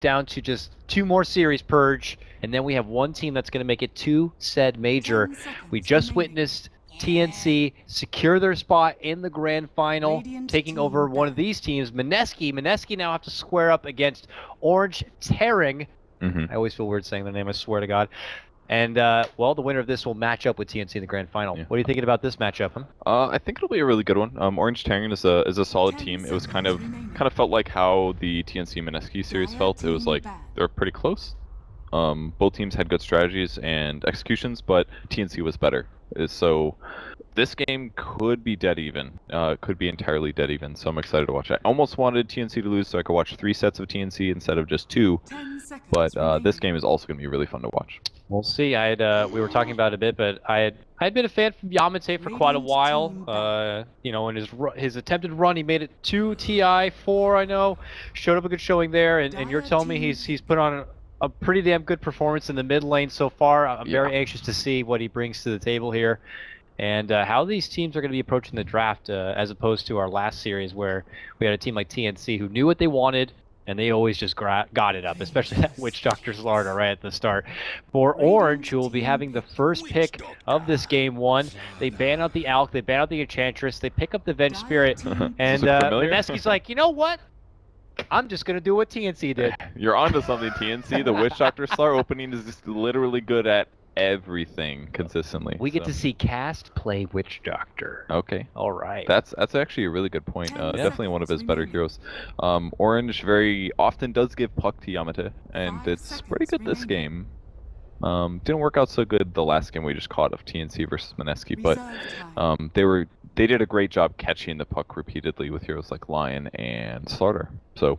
down to just 2 more series purge, and then we have one team that's going to make it to said major. We just witnessed TNC secure their spot in the grand final, taking over one of these teams, Mineski. Mineski now have to square up against Orange.Taring. I always feel weird saying their name, I swear to God. And, well, the winner of this will match up with TNC in the grand final. Yeah. What are you thinking about this matchup, huh? I think it'll be a really good one. Orange.Taring is a solid team. It was kind of felt like how the TNC Mineski series felt. It was like they're pretty close. Both teams had good strategies and executions, but TNC was better. So this game could be dead even. Could be entirely dead even. So I'm excited to watch it. I almost wanted TNC to lose so I could watch 3 sets of TNC instead of just 2. But this game is also going to be really fun to watch. We'll see. We were talking about it a bit, but I had been a fan from Yamate for quite a while. You know, in his attempted run, he made it 2 TI 4. I know, showed up a good showing there, and you're telling me he's put on a pretty damn good performance in the mid lane so far. I'm very anxious to see what he brings to the table here, and how these teams are going to be approaching the draft, as opposed to our last series where we had a team like TNC who knew what they wanted. And they always just got it up, especially that Witch Doctor Slarder right at the start. For Orange, who will be having the first pick of this game 1, they ban out the Alk, they ban out the Enchantress, they pick up the Venge Spirit, and Mineski's like, you know what? I'm just going to do what TNC did. You're onto something, TNC. The Witch Doctor Slar opening is just literally good at everything consistently. We get to see Cast play Witch Doctor. Okay. All right. That's actually a really good point. Definitely one of his better heroes. Orange very often does give puck to Yamate, and it's pretty good this game. Didn't work out so good the last game we just caught of TNC versus Mineski, but they did a great job catching the puck repeatedly with heroes like Lion and Slaughter. So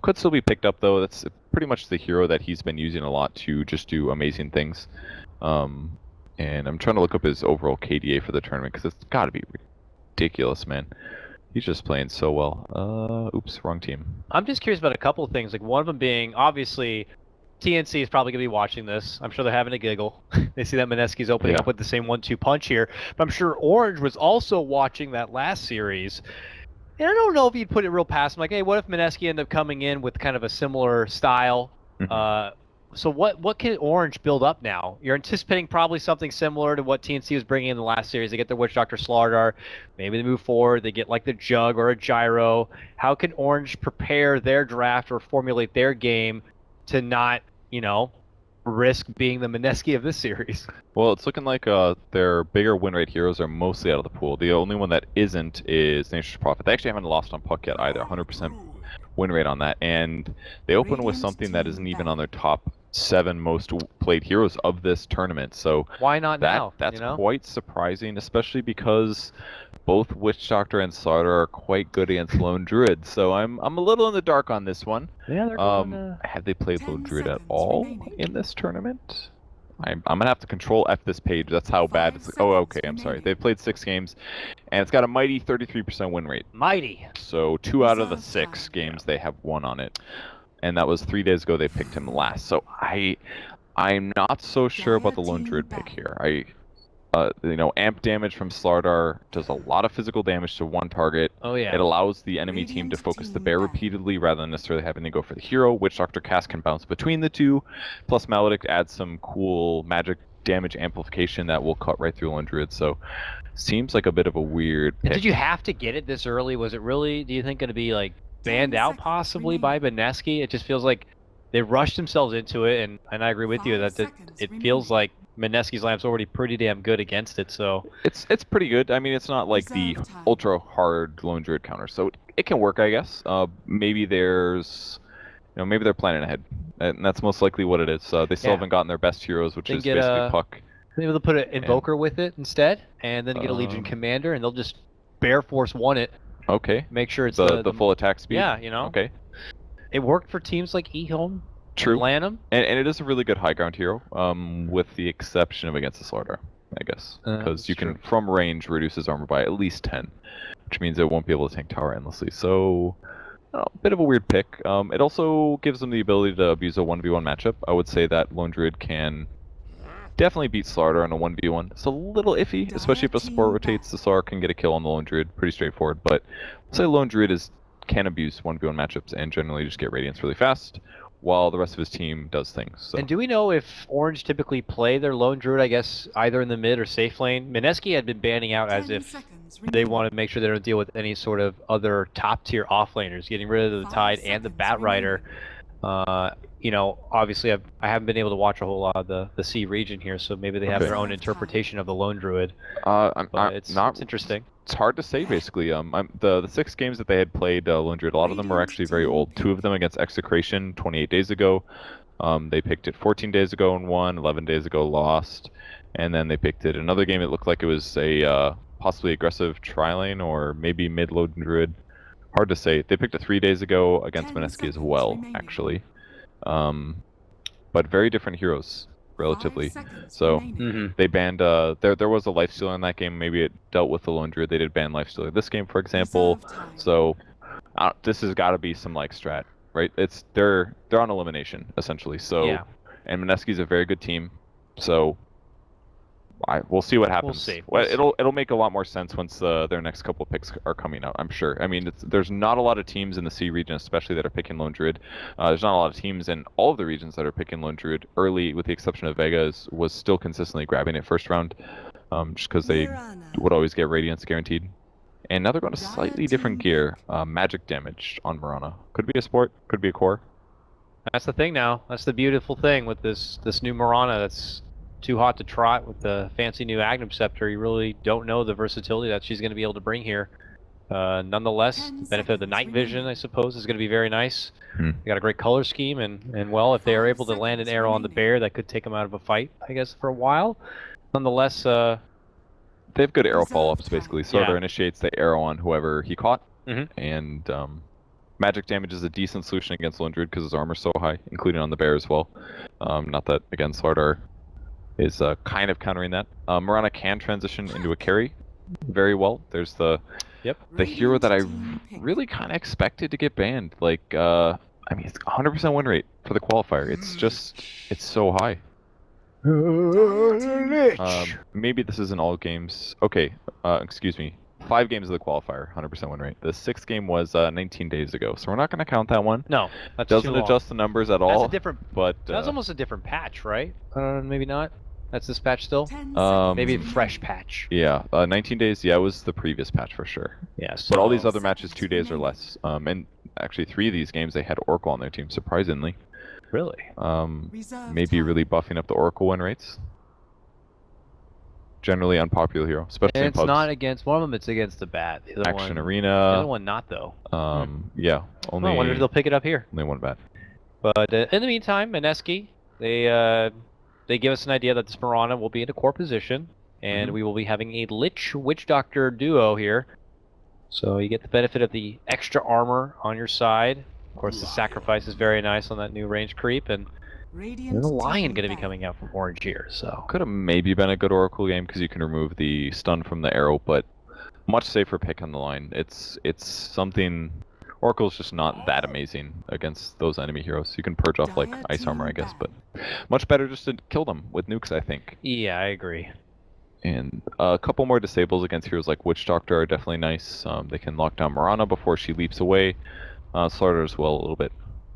could still be picked up though. That's pretty much the hero that he's been using a lot to just do amazing things. And I'm trying to look up his overall KDA for the tournament because it's got to be ridiculous, man. He's just playing so well. Oops, wrong team. I'm just curious about a couple of things. Like one of them being, obviously, TNC is probably going to be watching this. I'm sure they're having a giggle. They see that Mineski's opening up with the same 1-2 punch here. But I'm sure Orange was also watching that last series. And I don't know if you'd put it real past him. Like, hey, what if Mineski ended up coming in with kind of a similar style? So what can Orange build up now? You're anticipating probably something similar to what TNC was bringing in the last series. They get their Witch Doctor Slardar. Maybe they move forward. They get like the Jug or a Gyro. How can Orange prepare their draft or formulate their game to not, you know, risk being the Mineski of this series? Well, it's looking like their bigger win rate heroes are mostly out of the pool. The only one that isn't is Nature's Prophet. They actually haven't lost on puck yet either. 100% win rate on that. And they open with something that isn't even on their top 7 most played heroes of this tournament. So why not now? That's quite surprising, especially because both Witch Doctor and Slardar are quite good against Lone Druid. So I'm a little in the dark on this one. Yeah, they're going, have they played Lone Druid at all in this tournament? I'm gonna have to control F this page. That's how bad it's. Oh, okay. I'm sorry. They've played 6 games, and it's got a mighty 33% win rate. Mighty. So 2 out of the 6 games they have won on it, and that was 3 days ago. They picked him last. So I'm not so sure about the Lone Druid pick here. You know, amp damage from Slardar does a lot of physical damage to one target. Oh yeah. It allows the enemy team to focus the bear repeatedly rather than necessarily having to go for the hero. Witch Doctor Cast can bounce between the 2. Plus Maledict adds some cool magic damage amplification that will cut right through Lone Druid. So seems like a bit of a weird pick. Did you have to get it this early? Was it really, do you think, going to be like banned out possibly by Mineski? It just feels like they rushed themselves into it, and I agree with you that it feels like Mineski's lamp's already pretty damn good against it, so it's pretty good. I mean, it's not like the ultra hard Lone Druid counter, so it can work, I guess. Maybe there's, you know, maybe they're planning ahead, and that's most likely what it is. They still haven't gotten their best heroes, which is basically puck. Maybe they'll put an Invoker with it instead, and then get a Legion Commander, and they'll just Bear Force 1 it. Okay. Make sure it's the full attack speed. Yeah, you know. Okay. It worked for teams like Ehome. True. Lanham. And it is a really good high ground hero, with the exception of against the Slardar, I guess. Because you can, from range, reduce his armor by at least 10, which means it won't be able to tank tower endlessly. So, a bit of a weird pick. It also gives them the ability to abuse a 1v1 matchup. I would say that Lone Druid can definitely beat Slardar in a 1v1. It's a little iffy, especially if a support rotates. The Slardar can get a kill on the Lone Druid. Pretty straightforward. But I'd say Lone Druid can abuse 1v1 matchups and generally just get Radiance really fast. while the rest of his team does things. So. And do we know if Orange typically play their lone druid, I guess, either in the mid or safe lane? Mineski had been banning out as if they want to make sure they don't deal with any sort of other top-tier offlaners, getting rid of the Tide and the Bat Rider. You know, obviously I haven't been able to watch a whole lot of the C region here, so maybe they have their own interpretation of the lone druid. It's interesting. It's hard to say, basically. The 6 games that they had played Lone Druid, a lot of them are actually very old. 2 of them against Execration 28 days ago. They picked it 14 days ago and won, 11 days ago lost. And then they picked it another game. It looked like it was a possibly aggressive tri-lane or maybe mid-Lone Druid. Hard to say. They picked it 3 days ago against Mineski as well, actually. But very different heroes, relatively. So they banned there was a lifestealer in that game. Maybe it dealt with the Lone Druid. They did ban lifestealer this game, for example. So this has got to be some like strat, right? They're on elimination essentially. So and Mineski's a very good team. So we'll see what happens. We'll see. It'll make a lot more sense once their next couple of picks are coming out, I'm sure. I mean, there's not a lot of teams in the C region, especially that are picking Lone Druid. There's not a lot of teams in all of the regions that are picking Lone Druid early, with the exception of Vegas, was still consistently grabbing it first round, just because they would always get Radiance guaranteed. And now they're going to slightly different gear. Magic damage on Mirana. Could be a support, could be a core. That's the thing now. That's the beautiful thing with this new Mirana that's too hot to trot with the fancy new Agnum Scepter. You really don't know the versatility that she's going to be able to bring here. Nonetheless, the benefit of the night vision, I suppose, is going to be very nice. They got a great color scheme, and well, if they are able to land an arrow on the bear, that could take them out of a fight, I guess, for a while. Nonetheless, they have good arrow follow-ups, basically. Sorter initiates the arrow on whoever he caught, and magic damage is a decent solution against Lone Druid because his armor's so high, including on the bear as well. Not that, again, Slardar is kind of countering that. Mirana can transition into a carry very well. There's the hero that I really kind of expected to get banned. Like, I mean, it's 100% win rate for the qualifier. It's so high. Maybe this isn't all games. Okay, excuse me. 5 games of the qualifier, 100% win rate. The 6th game was 19 days ago, so we're not going to count that one. No, that's doesn't adjust the numbers at all. That's a different. But that's almost a different patch, right? Maybe not. That's this patch still. Maybe a fresh patch. Yeah, 19 days. Yeah, it was the previous patch for sure. Yeah, so but all these other matches 2 days or less. And actually 3 of these games they had Oracle on their team, surprisingly. Really? Maybe really buffing up the Oracle win rates. Generally unpopular hero, especially in it's pubs. not against one of them. It's against the Bat. The other Action one, Arena. The other one not though. Yeah. Only. I wonder if they'll pick it up here. Only one Bat. But in the meantime, Mineski, they give us an idea that this Mirana will be in a core position, and we will be having a Lich Witch Doctor duo here. So you get the benefit of the extra armor on your side. Of course, the sacrifice is very nice on that new range creep, and there's a Lion going to be coming out from Orange here. So could have maybe been a good Oracle game because you can remove the stun from the arrow, but much safer pick on the line. It's something. Oracle's just not that amazing against those enemy heroes. You can purge off like ice armor, I guess, but much better just to kill them with nukes, I think. Yeah, I agree. And a couple more disables against heroes like Witch Doctor are definitely nice. They can lock down Mirana before she leaps away. Slardar as well, a little bit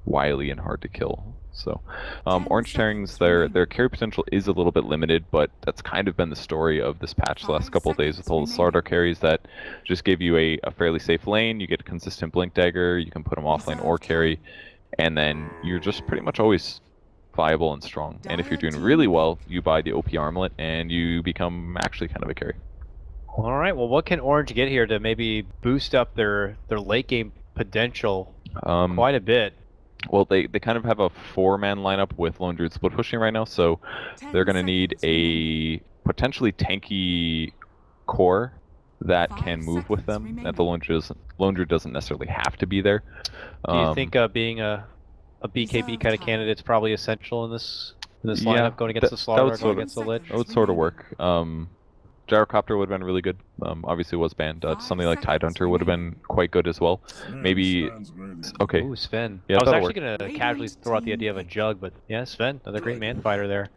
wily and hard to kill. So, Orange.Taring's their carry potential is a little bit limited, but that's kind of been the story of this patch the last couple of days with all the Slardar carries that just give you a fairly safe lane. You get a consistent Blink Dagger, you can put them offlane or carry, and then you're just pretty much always viable and strong. And if you're doing really well, you buy the OP Armlet and you become actually kind of a carry. All right, well, what can Orange get here to maybe boost up their late game potential quite a bit? Well, they kind of have a 4-man lineup with Lone Druid split pushing right now, so they're going to need a potentially tanky core that can move with them. That the Lone Druid doesn't necessarily have to be there. Do you think being a BKB kind of candidate is probably essential in this lineup, going against the Slaughter, going against the Lich? That would sort of work. Gyrocopter would have been really good. Obviously, it was banned. Something like Tidehunter would have been quite good as well. Maybe. Okay. Ooh, Sven. Yeah, I was actually going to casually throw out the idea of a Jug, but yeah, Sven, another great man fighter there.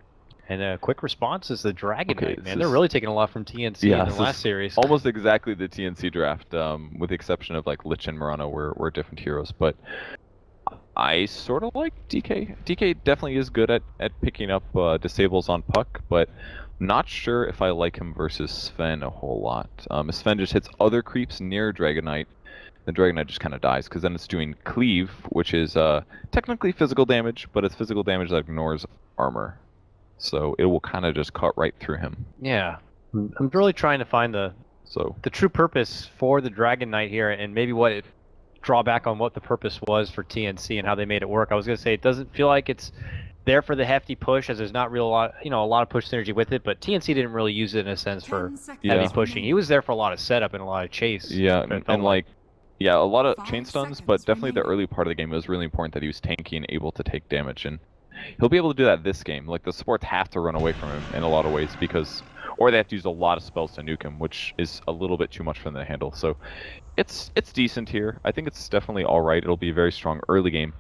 And quick response is the Dragon Knight, man. They're really taking a lot from TNC in the last series. Almost exactly the TNC draft, with the exception of like Lich and Mirana were different heroes. But I sort of like DK. DK definitely is good at picking up disables on Puck, but not sure if I like him versus Sven a whole lot. Sven just hits other creeps near Dragonite. The Dragonite just kind of dies, because then it's doing Cleave, which is technically physical damage, but it's physical damage that ignores armor. So it will kind of just cut right through him. Yeah. I'm really trying to find the true purpose for the Dragon Knight here, and maybe what it drawback on what the purpose was for TNC and how they made it work. I was gonna say it doesn't feel like it's there for the hefty push, as there's not a lot of push synergy with it. But TNC didn't really use it in a sense for heavy pushing. He was there for a lot of setup and a lot of chase. Yeah, and like, yeah, a lot of chain stuns, but definitely the early part of the game, it was really important that he was tanky and able to take damage, and he'll be able to do that this game. Like, the supports have to run away from him in a lot of ways, because, or they have to use a lot of spells to nuke him, which is a little bit too much for them to handle. So it's decent here. I think it's definitely all right. It'll be a very strong early game,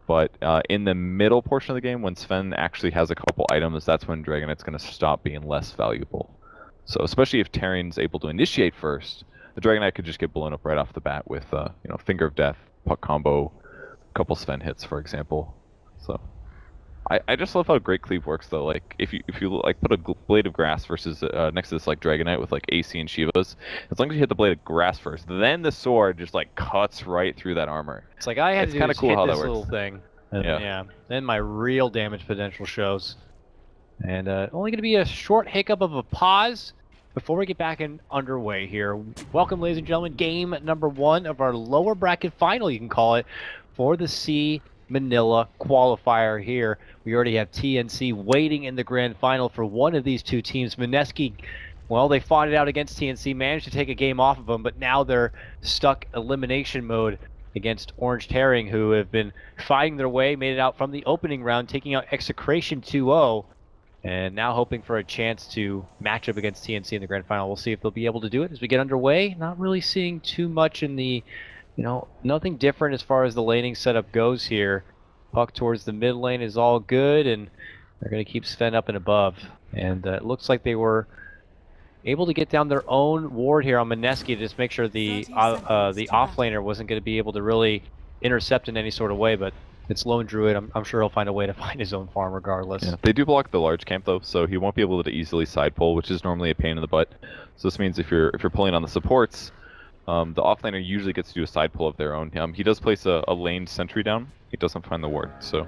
but in the middle portion of the game, when Sven actually has a couple items, that's when Dragonite's going to stop being less valuable. So especially if Taring's able to initiate first, the Dragonite could just get blown up right off the bat with Finger of Death, Puck combo, a couple Sven hits, for example. So I just love how Great Cleave works, though. Like, if you like put a blade of grass versus next to this like Dragonite with like AC and Shivas, as long as you hit the blade of grass first, then the sword just like cuts right through that armor. It's like I had to kind of cool hit how this that little works. thing. Yeah. Then my real damage potential shows, and only going to be a short hiccup of a pause before we get back underway here. Welcome, ladies and gentlemen, game number 1 of our lower bracket final, you can call it, for the C Manila qualifier here. We already have TNC waiting in the grand final for one of these two teams. Mineski, well, they fought it out against TNC, managed to take a game off of them, but now they're stuck elimination mode against Orange.Taring, who have been fighting their way, made it out from the opening round, taking out Execration 2-0, and now hoping for a chance to match up against TNC in the grand final. We'll see if they'll be able to do it as we get underway. Not really seeing too much in the nothing different as far as the laning setup goes here. Puck towards the mid lane is all good, and they're going to keep Sven up and above. And it looks like they were able to get down their own ward here on Mineski to just make sure the off laner wasn't going to be able to really intercept in any sort of way. But it's Lone Druid. I'm sure he'll find a way to find his own farm regardless. Yeah, they do block the large camp though, so he won't be able to easily side pull, which is normally a pain in the butt. So this means if you're pulling on the supports, the offlaner usually gets to do a side pull of their own. He does place a laned sentry down. He doesn't find the ward, so.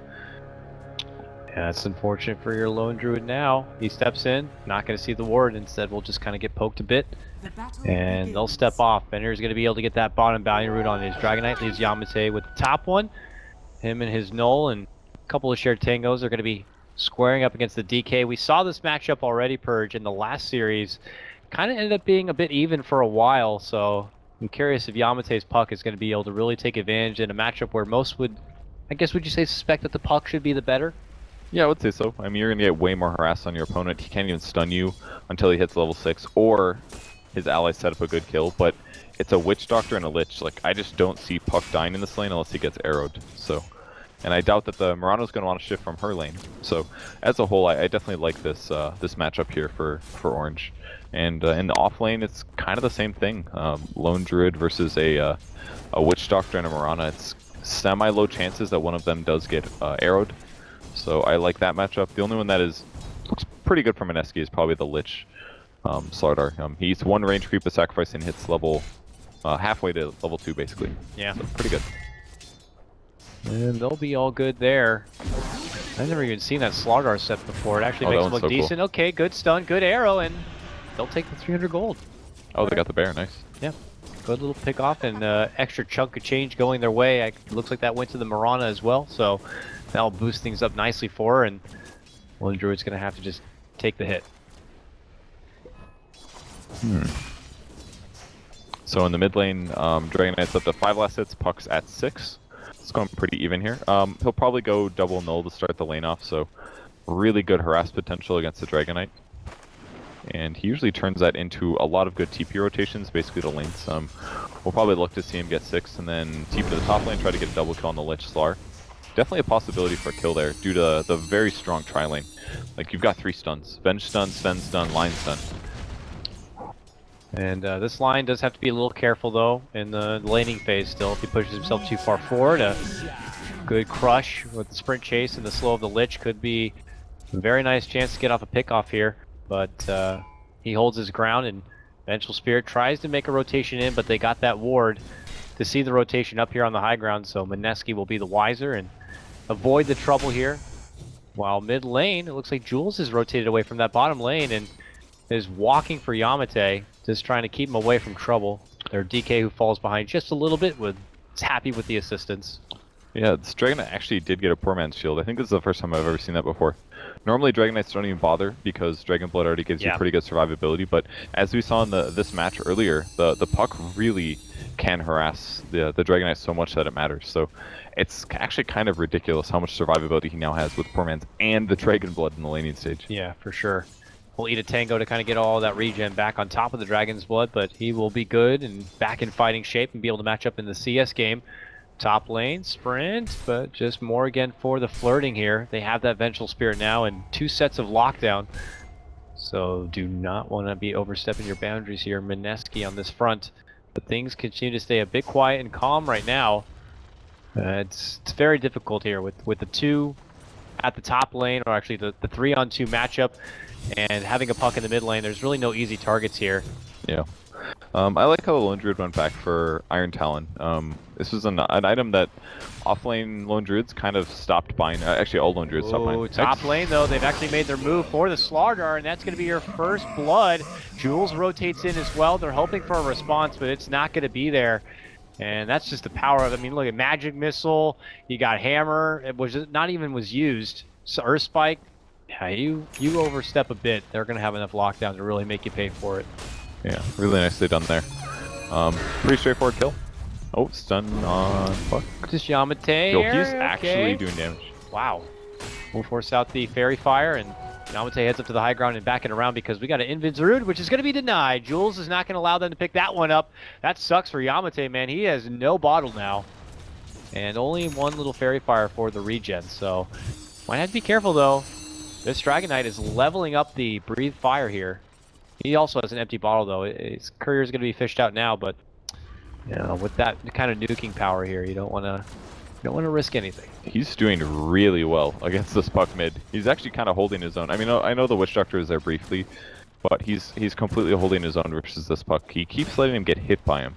Yeah, that's unfortunate for your Lone Druid now. He steps in, not going to see the ward. Instead, we'll just kind of get poked a bit. And they'll step off. Bender's going to be able to get that bottom bounty route on his Dragonite. Leaves Yamate with the top one. Him and his Null and a couple of shared tangos are going to be squaring up against the DK. We saw this matchup already, Purge, in the last series. Kind of ended up being a bit even for a while, so I'm curious if Yamate's Puck is going to be able to really take advantage in a matchup where most would, I guess, would you say suspect that the Puck should be the better? Yeah, I would say so. I mean, you're going to get way more harassed on your opponent. He can't even stun you until he hits level 6, or his allies set up a good kill, but it's a Witch Doctor and a Lich. Like, I just don't see Puck dying in this lane unless he gets arrowed, so. And I doubt that the Murano's going to want to shift from her lane. So, as a whole, I definitely like this this matchup here for Orange. And in the off lane, it's kind of the same thing. Lone Druid versus a Witch Doctor and a Murano. It's semi-low chances that one of them does get arrowed. So I like that matchup. The only one that looks pretty good for Mineski is probably the Lich Slardar. He's one range creep with sacrifice and hits level halfway to level 2 basically. Yeah. So pretty good. And they'll be all good there. I've never even seen that Slardar set before. It actually makes it look so decent. Cool. Okay, good stun, good arrow, and they'll take the 300 gold. Oh, they got the bear, nice. Yeah. Good little pick off and extra chunk of change going their way. It looks like that went to the Murano as well, so that'll boost things up nicely for her, and Lone Druid's going to have to just take the hit. So in the mid lane, Dragonite's up to 5 last hits, Puck's at 6. It's going pretty even here. He'll probably go double Null to start the lane off, so really good harass potential against the Dragonite. And he usually turns that into a lot of good TP rotations, basically the lanes. We'll probably look to see him get 6 and then TP to the top lane, try to get a double kill on the Lich Slar. Definitely a possibility for a kill there due to the very strong tri-lane. Like, you've got 3 stuns. Venge stun, Sven stun, line stun. And this line does have to be a little careful though in the laning phase still. If he pushes himself too far forward, Good crush with the sprint chase and the slow of the Lich could be a very nice chance to get off a pick off here, but he holds his ground and Vengeful Spirit tries to make a rotation in, but they got that ward to see the rotation up here on the high ground, so Mineski will be the wiser and avoid the trouble here. While mid lane, it looks like Jules is rotated away from that bottom lane and is walking for Yamate, just trying to keep him away from trouble. Their DK who falls behind just a little bit is happy with the assistance. Yeah, this Dragon Knight actually did get a poor man's shield. I think this is the first time I've ever seen that before. Normally Dragon Knights don't even bother because Dragon Blood already gives you pretty good survivability, but as we saw in this match earlier, the puck really can harass the Dragon Knight so much that it matters. So it's actually kind of ridiculous how much survivability he now has with poor man's and the Dragon Blood in the laning stage. Yeah, for sure. We'll eat a tango to kind of get all that regen back on top of the Dragon's Blood, but he will be good and back in fighting shape and be able to match up in the CS game. Top lane, sprint, but just more again for the flirting here. They have that Vengeful Spirit now and 2 sets of lockdown. So do not want to be overstepping your boundaries here, Mineski on this front. But things continue to stay a bit quiet and calm right now. It's very difficult here with the 2 at the top lane, or actually the 3-on-2 matchup, and having a puck in the mid lane. There's really no easy targets here. Yeah. I like how the Lone Druid went back for Iron Talon. This was an item that off-lane Lone Druids kind of stopped buying. Actually, all Lone Druids stopped buying. Top lane, though, they've actually made their move for the Slardar, and that's going to be your first blood. Jules rotates in as well. They're hoping for a response, but it's not going to be there. And that's just the power of it. I mean, look at Magic Missile. You got Hammer. It was not even was used. So Earth Spike. Yeah, you overstep a bit. They're going to have enough lockdown to really make you pay for it. Yeah, really nicely done there. Pretty straightforward kill. Oh, stun on fuck. Just Yamate. Yo, he's actually doing damage. Wow. We'll force out the Fairy Fire, and Yamate heads up to the high ground and backing around because we got an Invid Zarud, which is going to be denied. Jules is not going to allow them to pick that one up. That sucks for Yamate, man. He has no bottle now. And only 1 little Fairy Fire for the regen, so might have to be careful, though. This Dragon Knight is leveling up the Breathe Fire here. He also has an empty bottle, though. His courier is going to be fished out now, but you know, with that kind of nuking power here, you don't want to risk anything. He's doing really well against this puck mid. He's actually kind of holding his own. I mean, I know the Witch Doctor is there briefly, but he's completely holding his own versus this puck. He keeps letting him get hit by him,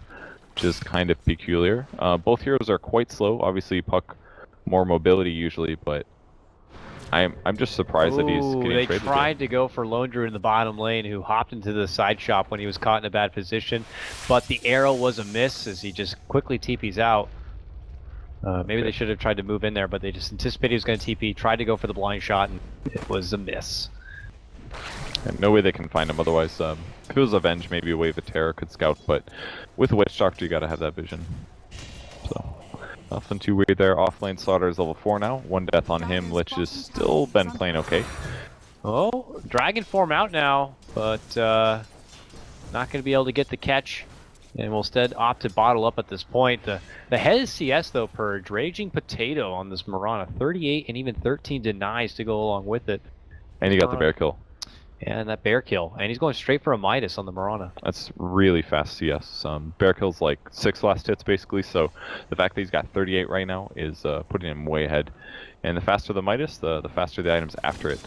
which is kind of peculiar. Both heroes are quite slow. Obviously, puck more mobility usually, but I'm just surprised that he's getting traded. They tried to go for Lone Druid in the bottom lane, who hopped into the side shop when he was caught in a bad position, but the arrow was a miss as he just quickly TP's out. Maybe they should have tried to move in there, but they just anticipated he was going to TP, tried to go for the blind shot, and it was a miss. And no way they can find him otherwise. If it was Avenge, maybe a Wave of Terror could scout, but with Witch Doctor, you gotta have that vision. So, nothing too weird there. Offlane Slaughter is level 4 now. 1 death on him. Lich has still been playing okay. Oh, Dragon form out now, but not going to be able to get the catch. And will instead opt to bottle up at this point. The head is CS though, Purge. Raging Potato on this Mirana. 38 and even 13 denies to go along with it. And he got the bear kill. And that bear kill. And he's going straight for a Midas on the Mirana. That's really fast CS. Bear kill's like 6 last hits basically, so the fact that he's got 38 right now is putting him way ahead. And the faster the Midas, the faster the items after it.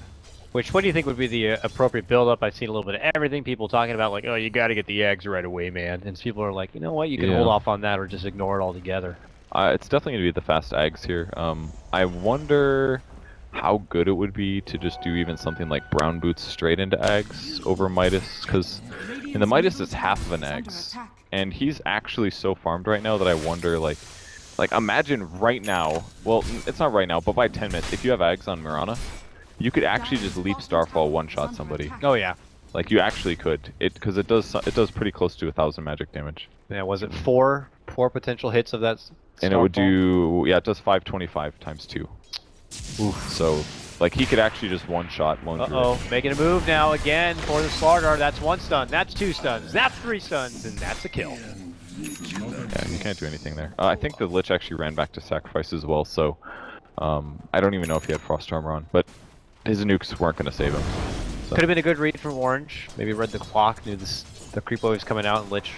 What do you think would be the appropriate build-up? I've seen a little bit of everything. People talking about like, oh, you got to get the eggs right away, man. And people are like, you know what, you can hold off on that or just ignore it altogether. It's definitely going to be the fast eggs here. I wonder how good it would be to just do even something like Brown Boots straight into eggs over Midas, because in the Midas it's half of an eggs, and he's actually so farmed right now that I wonder like imagine right now, well, it's not right now, but by 10 minutes, if you have eggs on Mirana, you could actually just leap Starfall one-shot somebody. Oh yeah. Like you actually could, because it does pretty close to 1,000 magic damage. Yeah, was it four potential hits of that? And it would do, yeah, it does 525 times 2. Oof. So, like, he could actually just one-shot Lone Druid. Uh-oh, making a move now again for the Slardar. That's 1 stun, that's 2 stuns, that's 3 stuns, and that's a kill. Yeah, you can't do anything there. I think the Lich actually ran back to sacrifice as well, so I don't even know if he had Frost Armor on, but his nukes weren't going to save him. So. Could have been a good read from Orange. Maybe read the clock, knew the creep wave was coming out, and Lich,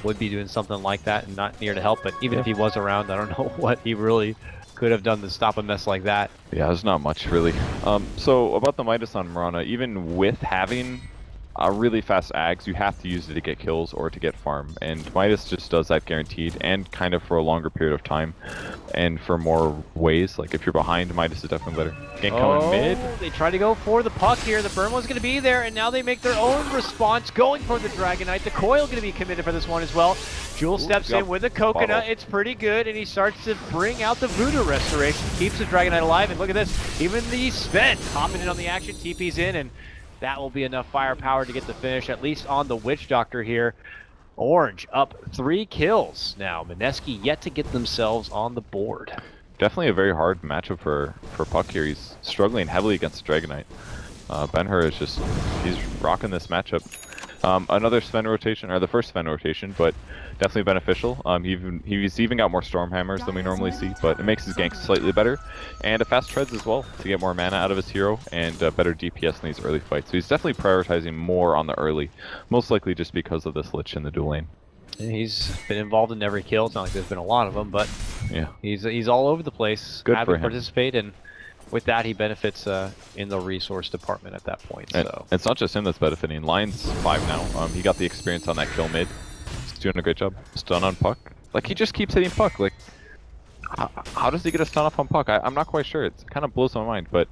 would be doing something like that and not near to help. But even if he was around, I don't know what he really could have done to stop a mess like that. Yeah, there's not much really. So about the Midas on Mirana, even with having really fast ags, you have to use it to get kills or to get farm, and Midas just does that guaranteed, and kind of for a longer period of time, and for more ways. Like if you're behind, Midas is definitely better. Gank coming mid. They try to go for the puck here. The burn one's going to be there, and now they make their own response, going for the Dragonite. The coil going to be committed for this one as well. Jewel steps in with a coconut. Bottle. It's pretty good, and he starts to bring out the Voodoo Restoration, keeps the Dragonite alive, and look at this. Even the Sven hopping in on the action, TP's in, and that will be enough firepower to get the finish, at least on the Witch Doctor here. Orange up 3 kills now. Mineski yet to get themselves on the board. Definitely a very hard matchup for Puck here. He's struggling heavily against Dragonite. Ben-Hur is just, he's rocking this matchup. Another Sven rotation, or the first Sven rotation, but definitely beneficial. He's even got more Stormhammers than we normally see, but it makes his ganks slightly better. And a fast treads as well to get more mana out of his hero and better DPS in these early fights. So he's definitely prioritizing more on the early, most likely just because of this Lich in the dual lane. He's been involved in every kill. It's not like there's been a lot of them, but yeah, he's all over the place. Good happy for to him. participate, and with that, he benefits in the resource department at that point. And so it's not just him that's benefiting. Lion's 5 now. He got the experience on that kill mid. He's doing a great job. Stun on Puck. Like, he just keeps hitting Puck. Like, how does he get a stun off on Puck? I'm not quite sure. It kind of blows my mind, but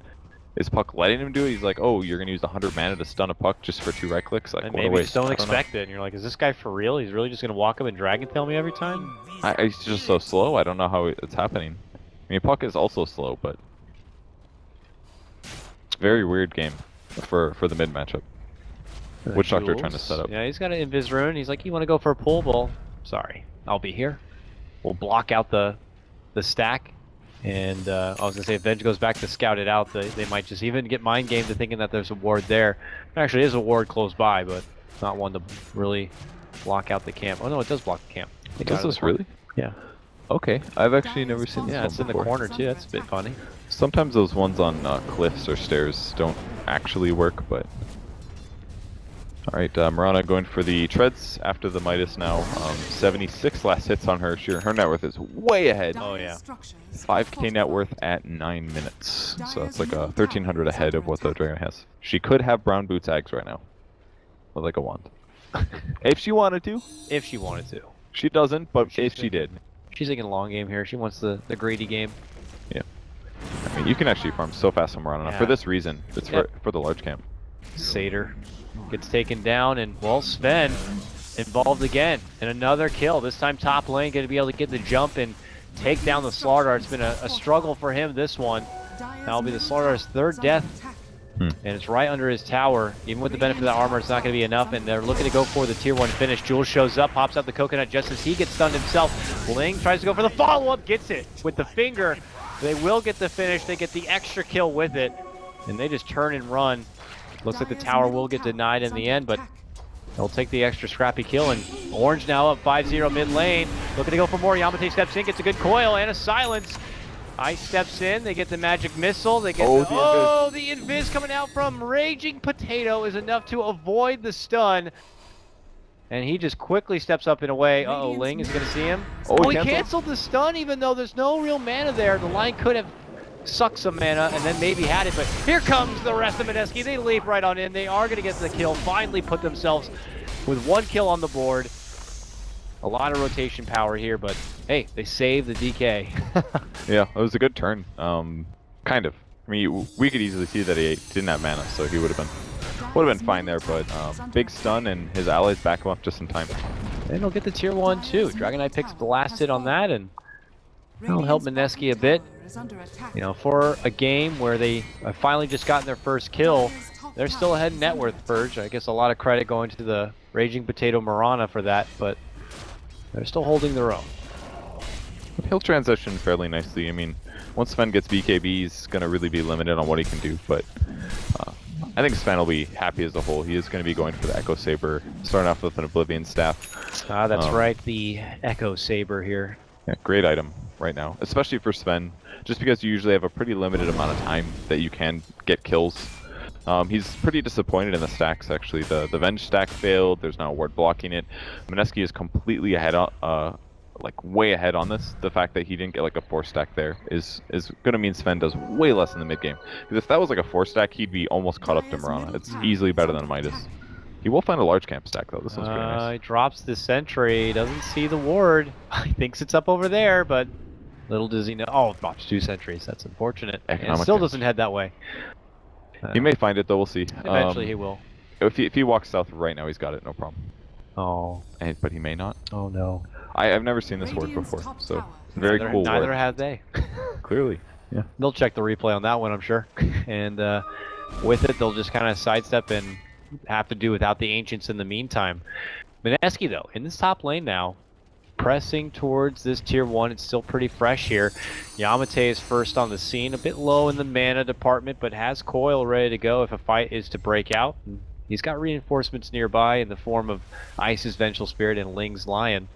is Puck letting him do it? He's like, oh, you're going to use 100 mana to stun a Puck just for 2 right clicks? Like, and what a maybe waste. just don't expect it, and you're like, is this guy for real? He's really just going to walk up and Dragon Tail me every time? He's just so slow. I don't know how it's happening. I mean, Puck is also slow, but very weird game for the mid matchup. Witch Doctor trying to set up. Yeah, he's got an Invis Rune. He's like, you want to go for a pull ball? Sorry, I'll be here. We'll block out the stack. And I was going to say, if Venge goes back to scout it out, they might just even get mind gamed to thinking that there's a ward there. There actually is a ward close by, but not one to really block out the camp. Oh no, it does block the camp. Does this really? Yeah. Okay, I've actually never seen this Yeah, one it's in the before. corner too. That's a bit funny. Sometimes those ones on cliffs or stairs don't actually work, but... Alright, Mirana going for the treads after the Midas now. 76 last hits on her. Her net worth is way ahead. Oh yeah. 5k net worth at 9 minutes. So that's like 1,300 ahead of what the Dragon has. She could have brown boots ags right now. With like a wand. If she wanted to. If she wanted to. She doesn't, but if she did. She's thinking long game here. She wants the greedy game. Yeah. I mean, you can actually farm so fast on Mirana. Yeah. For this reason. It's for the large camp. Satyr gets taken down, and well, Sven involved again in another kill. This time top lane going to be able to get the jump and take down the Slardar. It's been a struggle for him this one. That'll be the Slardar's 3rd death, and it's right under his tower. Even with the benefit of the armor, it's not going to be enough, and they're looking to go for the tier 1 finish. Jules shows up, pops out the coconut just as he gets stunned himself. Ling tries to go for the follow-up, gets it with the finger. They will get the finish. They get the extra kill with it, and they just turn and run. Looks like the tower will get denied in the end, but they'll take the extra scrappy kill. And Orange now up 5-0 mid lane. Looking to go for more. Yamate steps in, gets a good coil and a silence. Ice steps in. They get the magic missile. They get the invis coming out from Raging Potato is enough to avoid the stun. And he just quickly steps up and away. Uh-oh, Ling is going to see him. Oh, he canceled the stun even though there's no real mana there. The line could have sucked some mana and then maybe had it, but here comes the rest of Mineski. They leap right on in. They are going to get the kill, finally put themselves with 1 kill on the board. A lot of rotation power here, but hey, they saved the DK. Yeah, it was a good turn. Kind of. I mean, we could easily see that he didn't have mana, so he would have been fine there, but big stun and his allies back him up just in time. And he'll get the tier 1 too. Dragonite picks the last hit on that, and that'll help Mineski a bit. You know, for a game where they have finally just gotten their first kill, they're still ahead in net worth, Purge. I guess a lot of credit going to the Raging Potato Mirana for that, but they're still holding their own. He'll transition fairly nicely. I mean, once Sven gets BKB, he's going to really be limited on what he can do, but I think Sven will be happy as a whole. He is going to be going for the Echo Saber, starting off with an Oblivion Staff. Ah, that's right, the Echo Saber here. Yeah, great item right now, especially for Sven, just because you usually have a pretty limited amount of time that you can get kills. He's pretty disappointed in the stacks, actually. The Venge stack failed, there's now a ward blocking it. Mineski is completely ahead like way ahead on this. The fact that he didn't get like a 4-stack there is gonna mean Sven does way less in the mid game. Because if that was like a 4-stack, he'd be almost caught up to Mirana. It's easily better than a Midas. He will find a large camp stack though. This one's pretty nice. He drops the sentry, doesn't see the ward. He thinks it's up over there, but little does he know. Oh, drops 2 sentries. That's unfortunate. And still doesn't head that way. He may find it though. We'll see. Eventually he will. If he walks south right now, he's got it. No problem. Oh. But he may not. Oh no. I've never seen this ward before, so very cool. Neither have they. Clearly. Yeah. They'll check the replay on that one, I'm sure. And with it, they'll just kind of sidestep and have to do without the Ancients in the meantime. Mineski, though, in this top lane now, pressing towards this tier 1. It's still pretty fresh here. Yamate is first on the scene, a bit low in the mana department, but has coil ready to go if a fight is to break out. And he's got reinforcements nearby in the form of Ice's Vengeful Spirit and Ling's Lion.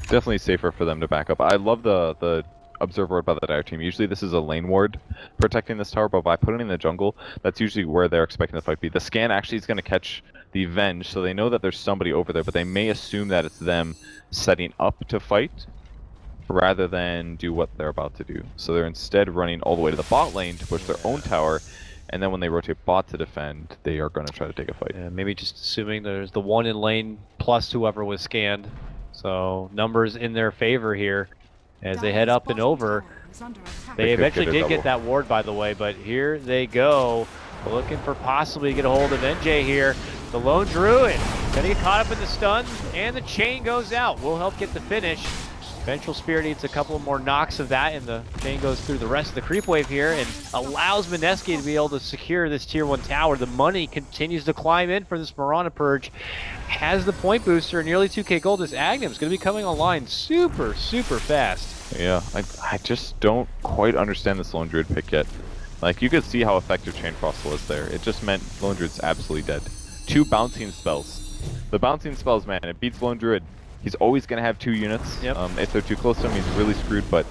Definitely safer for them to back up. I love the observe ward by the Dire team. Usually this is a lane ward protecting this tower, but by putting it in the jungle, that's usually where they're expecting the fight to be. The scan actually is going to catch the Venge, so they know that there's somebody over there, but they may assume that it's them setting up to fight rather than do what they're about to do. So they're instead running all the way to the bot lane to push their own tower, and then when they rotate bot to defend, they are going to try to take a fight. Yeah, maybe just assuming there's the one in lane plus whoever was scanned. So numbers in their favor here as they head up and over. They eventually did get that ward, by the way, but here they go. Looking for possibly to get a hold of NJ here. The lone druid gonna get caught up in the stun, and the chain goes out. Will help get the finish. Vengeful Spirit needs a couple more knocks of that, and the chain goes through the rest of the creep wave here and allows Mineski to be able to secure this tier 1 tower. The money continues to climb in for this Mirana Purge. Has the point booster, nearly 2k gold. This Agnum's going to be coming online super fast. Yeah, I just don't quite understand this Lone Druid pick yet. Like, you could see how effective Chain Frost was there. It just meant Lone Druid's absolutely dead. 2 bouncing spells. The bouncing spells, man, it beats Lone Druid. He's always going to have 2 units. Yep. If they're too close to him, he's really screwed, but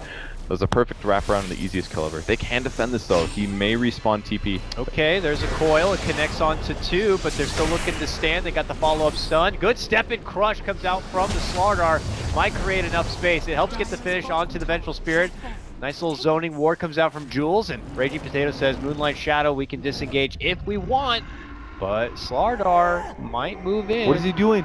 it was a perfect wraparound and the easiest kill ever. They can defend this, though. He may respawn TP. Okay, there's a coil. It connects onto 2, but they're still looking to stand. They got the follow-up stun. Good step-in crush comes out from the Slardar. Might create enough space. It helps get the finish onto the Vengeful Spirit. Nice little zoning ward comes out from Jules, and Raging Potato says, Moonlight Shadow, we can disengage if we want. But Slardar might move in. What is he doing?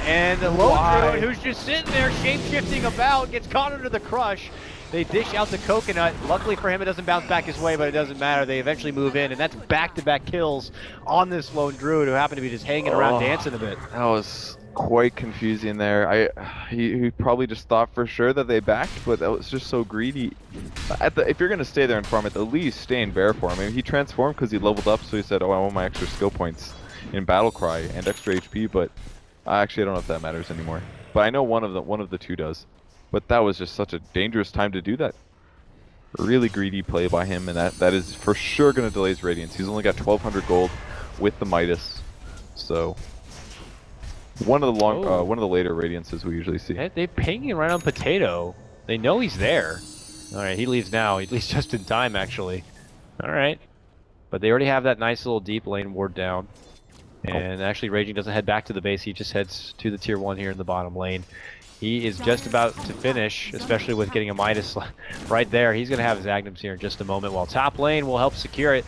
And the Lone Druid, who's just sitting there shape-shifting about, gets caught under the crush. They dish out the coconut. Luckily for him, it doesn't bounce back his way, but it doesn't matter. They eventually move in, and that's back-to-back kills on this Lone Druid, who happened to be just hanging around dancing a bit. That was quite confusing there. He probably just thought for sure that they backed, but that was just so greedy. If you're going to stay there and farm, at the least stay in bear form. I mean, he transformed because he leveled up, so he said, oh, I want my extra skill points in Battle Cry and extra HP, but actually I don't know if that matters anymore. But I know one of the 2 does. But that was just such a dangerous time to do that. Really greedy play by him, and that is for sure going to delay his Radiance. He's only got 1,200 gold with the Midas, so one of the later Radiances we usually see. They're pinging right on Potato. They know he's there. All right, he leaves now. He leaves just in time, actually. All right, but they already have that nice little deep lane ward down. And actually, Raging doesn't head back to the base. He just heads to the tier 1 here in the bottom lane. He is just about to finish, especially with getting a Midas right there. He's going to have his Agnums here in just a moment, while top lane will help secure it.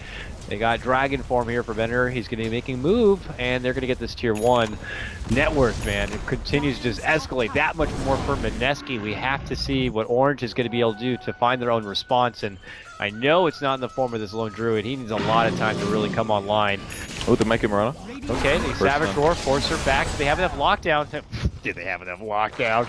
They got Dragon form here for Bender. He's going to be making a move, and they're going to get this tier 1 net worth, man. It continues to just escalate that much more for Mineski. We have to see what Orange is going to be able to do to find their own response, and I know it's not in the form of this Lone Druid. He needs a lot of time to really come online. Oh, the Mike Mirana. Okay, the Savage Roar force her back. Do they have enough lockdown? Did they have enough lockdown?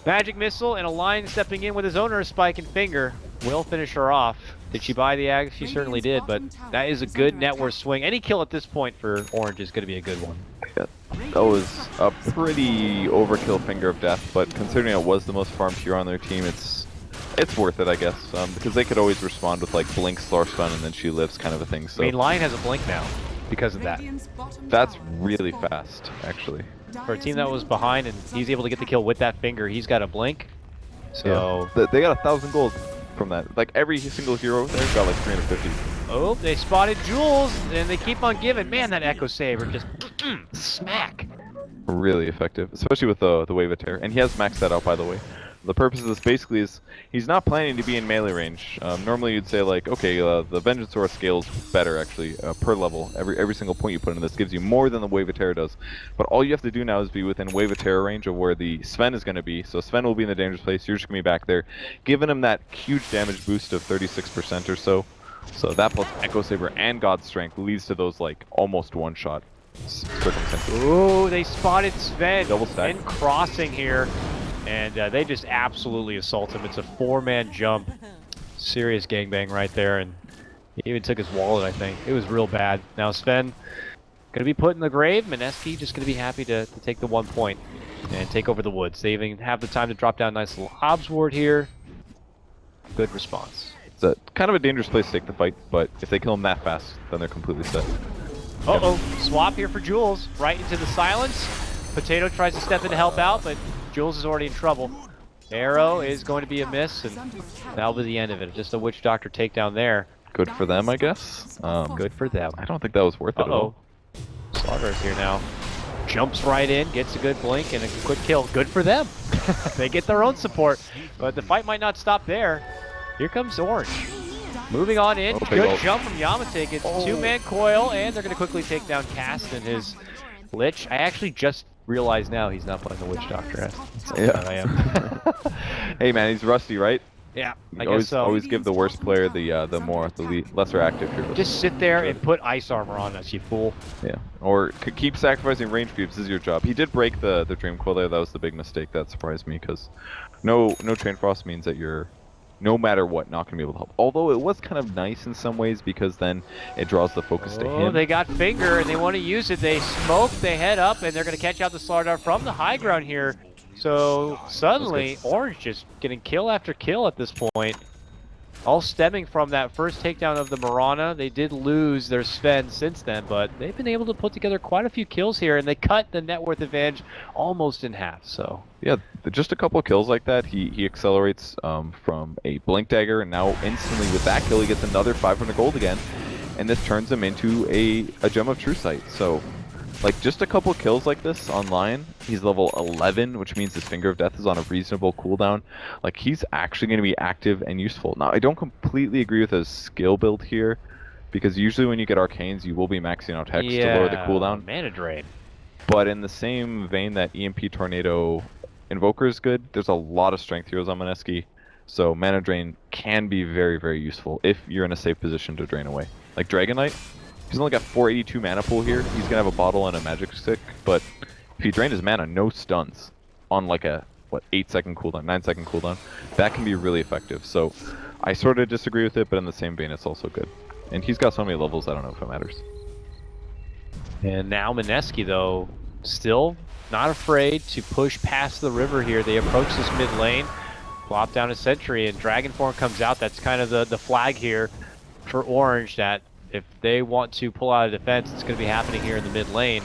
Magic Missile and a Lion stepping in with his owner spike and finger will finish her off. Did she buy the Ag? She certainly did, but that is a good net worth swing. Any kill at this point for Orange is going to be a good one. Yeah, that was a pretty overkill finger of death, but considering it was the most farmed hero on their team, it's worth it, I guess, because they could always respond with like blink, Slar stun, and then she lives kind of a thing. So I mean, Lion has a blink now because of that. That's really fast, actually. For a team that was behind and he's able to get the kill with that finger, he's got a blink. So yeah. They got 1,000 gold from that. Like every single hero there got like 350. Oh, they spotted Jules and they keep on giving. Man, that Echo Saber just smack. Really effective, especially with the Wave of Terror. And he has maxed that out, by the way. The purpose of this basically is he's not planning to be in melee range. Normally you'd say like, okay, the Vengeance Aura scales better actually per level. Every single point you put in this gives you more than the Wave of Terror does. But all you have to do now is be within Wave of Terror range of where the Sven is going to be. So Sven will be in the dangerous place. You're just going to be back there, giving him that huge damage boost of 36% or so. So that plus Echo Saber and God's Strength leads to those like almost one-shot circumstances. Ooh, they spotted Sven Double stack. in crossing here. And they just absolutely assault him. It's a 4-man jump. Serious gangbang right there. And he even took his wallet, I think. It was real bad. Now Sven going to be put in the grave. Mineski just going to be happy to take the 1 point and take over the woods. They even have the time to drop down a nice little Hobbs ward here. Good response. It's a kind of a dangerous place to take the fight, but if they kill him that fast, then they're completely set. Uh-oh. Swap here for Jules. Right into the silence. Potato tries to step in to help out, but Jules is already in trouble. Arrow is going to be a miss, and that'll be the end of it. Just a Witch Doctor takedown there. Good for them, I guess. Good for them. I don't think that was worth it at all. Slaughter is here now. Jumps right in, gets a good blink, and a quick kill. Good for them. They get their own support, but the fight might not stop there. Here comes Orange. Moving on in. Good jump from Yamate. Gets 2-man coil, and they're going to quickly take down Cast and his Lich. I actually just realized now he's not playing the Witch Doctor. Yeah. I am. Hey man, he's rusty, right? Yeah, I always, guess so. Always give the worst player the lesser active hero. Just sit there and put ice armor on us, you fool. Yeah, or keep sacrificing range creeps is your job. He did break the Dream Coil there. That was the big mistake that surprised me because no Train Frost means that you're no matter what not gonna be able to help. Although it was kind of nice in some ways because then it draws the focus to him. They got finger and they want to use it. They smoke, they head up, and they're gonna catch out the Slardar from the high ground here. So suddenly, Orange just getting kill after kill at this point. All stemming from that first takedown of the Mirana. They did lose their Sven since then, but they've been able to put together quite a few kills here, and they cut the net worth advantage almost in half. So yeah, just a couple of kills like that, he accelerates from a Blink Dagger, and now instantly with that kill he gets another 500 gold again, and this turns him into a Gem of True Sight. So like just a couple kills like this online, he's level 11, which means his Finger of Death is on a reasonable cooldown. Like he's actually going to be active and useful. Now I don't completely agree with his skill build here, because usually when you get Arcanes you will be maxing out Hex to lower the cooldown. Mana drain. But in the same vein that EMP Tornado Invoker is good, there's a lot of strength heroes on Mineski, so Mana Drain can be very, very useful if you're in a safe position to drain away. Like Dragon Knight, he's only got 482 mana pool here. He's gonna have a bottle and a magic stick, but if you drain his mana, no stuns on like a 8-second cooldown, 9-second cooldown, that can be really effective. So I sort of disagree with it, but in the same vein, it's also good. And he's got so many levels, I don't know if it matters. And now Mineski though, still not afraid to push past the river here. They approach this mid lane, plop down a sentry, and Dragon Form comes out. That's kind of the flag here for Orange, that if they want to pull out a defense, it's going to be happening here in the mid lane.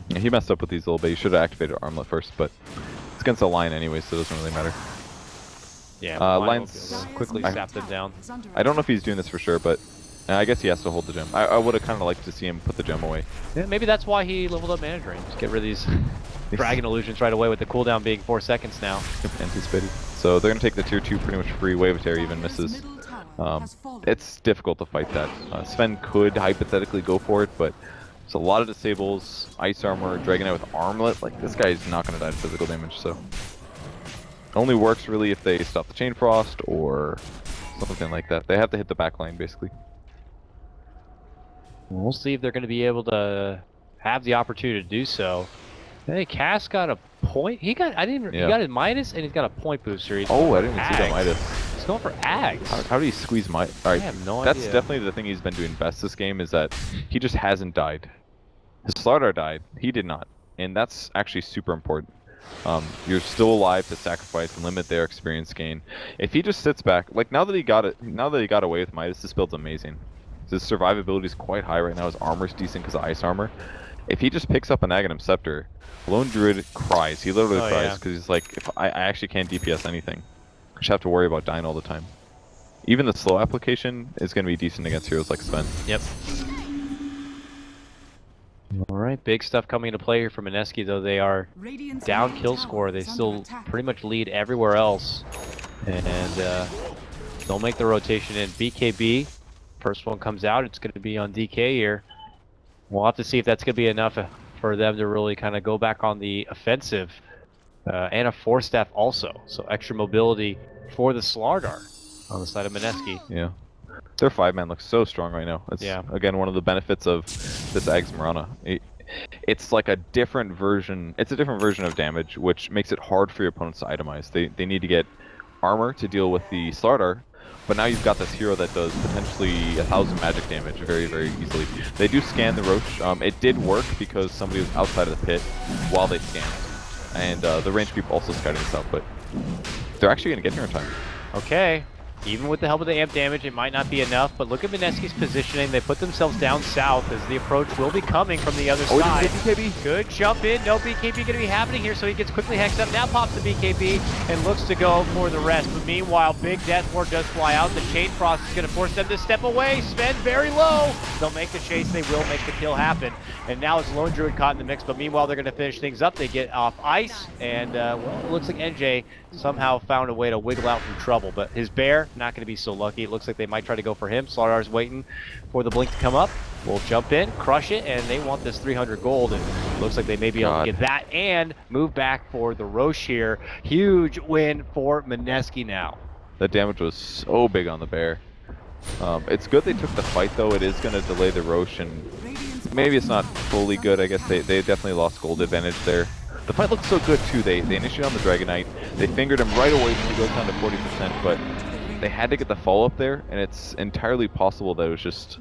Yeah, he messed up with these a little bit. He should have activated Armlet first, but it's against a line anyway, so it doesn't really matter. Yeah, Lines quickly sap them down. I don't know if he's doing this for sure, but I guess he has to hold the gem. I would have kind of liked to see him put the gem away. Yeah, maybe that's why he leveled up Mana Drain. Just get rid of these Dragon Illusions right away, with the cooldown being 4 seconds now. Anticipated. So they're going to take the tier 2 pretty much free. Wave of Terror even misses. It's difficult to fight that. Sven could hypothetically go for it, but it's a lot of disables, Ice Armor, Dragon Knight with Armlet. Like, this guy's not going to die to physical damage, so it only works really if they stop the Chain Frost or something like that. They have to hit the back line, basically. We'll see if they're going to be able to have the opportunity to do so. Hey, Cass got a point. He got he got his Midas, and he's got a point booster. He's I didn't even see that Midas. He's going for Ags. How did he squeeze Midas? Alright, I have no idea. that's definitely the thing he's been doing best this game, is that he just hasn't died. His Slardar died, he did not, and that's actually super important. You're still alive to sacrifice and limit their experience gain. If he just sits back, like now that he got away with Midas, this build's amazing. His survivability is quite high right now. His armor's decent because of Ice Armor. If he just picks up an Aghanim Scepter, Lone Druid cries. He literally cries because he's like, if I actually can't DPS anything, I just have to worry about dying all the time. Even the slow application is going to be decent against heroes like Sven. Yep. All right, big stuff coming into play here for Mineski, though they are down kill score. They still pretty much lead everywhere else. And they'll make the rotation in. BKB, first one comes out, it's going to be on DK here. We'll have to see if that's going to be enough for them to really kind of go back on the offensive. And a 4-staff also, so extra mobility for the Slardar on the side of Mineski. Yeah. Their 5-man looks so strong right now. It's, again, one of the benefits of this Ags Marana. It's like a different version. It's a different version of damage, which makes it hard for your opponents to itemize. They need to get armor to deal with the Slardar, but now you've got this hero that does potentially 1,000 magic damage very, very easily. They do scan the Roche. It did work because somebody was outside of the pit while they scanned. And the range people also scouting this out, but they're actually going to get here in time. Okay. Even with the help of the amp damage, it might not be enough, but look at Mineski's positioning. They put themselves down south as the approach will be coming from the other side. BKB. Good jump in. No BKB going to be happening here, so he gets quickly hexed up. Now pops the BKB and looks to go for the rest. But meanwhile, big Death Ward does fly out. The Chain Frost is going to force them to step away. Sven very low. They'll make the chase. They will make the kill happen. And now it's Lone Druid caught in the mix, but meanwhile, they're going to finish things up. They get off ice, and well, it looks like NJ somehow found a way to wiggle out from trouble. But his bear, not going to be so lucky. It looks like they might try to go for him. Slardar's waiting for the blink to come up. We'll jump in, crush it, and they want this 300 gold. And looks like they may be able to get that and move back for the Roche here. Huge win for Mineski now. That damage was so big on the bear. It's good they took the fight, though. It is going to delay the Roche, and maybe it's not fully good. I guess they definitely lost gold advantage there. The fight looked so good, too. They initiated on the Dragon Knight. They fingered him right away, so he goes down to 40%, but they had to get the follow-up there, and it's entirely possible that it was just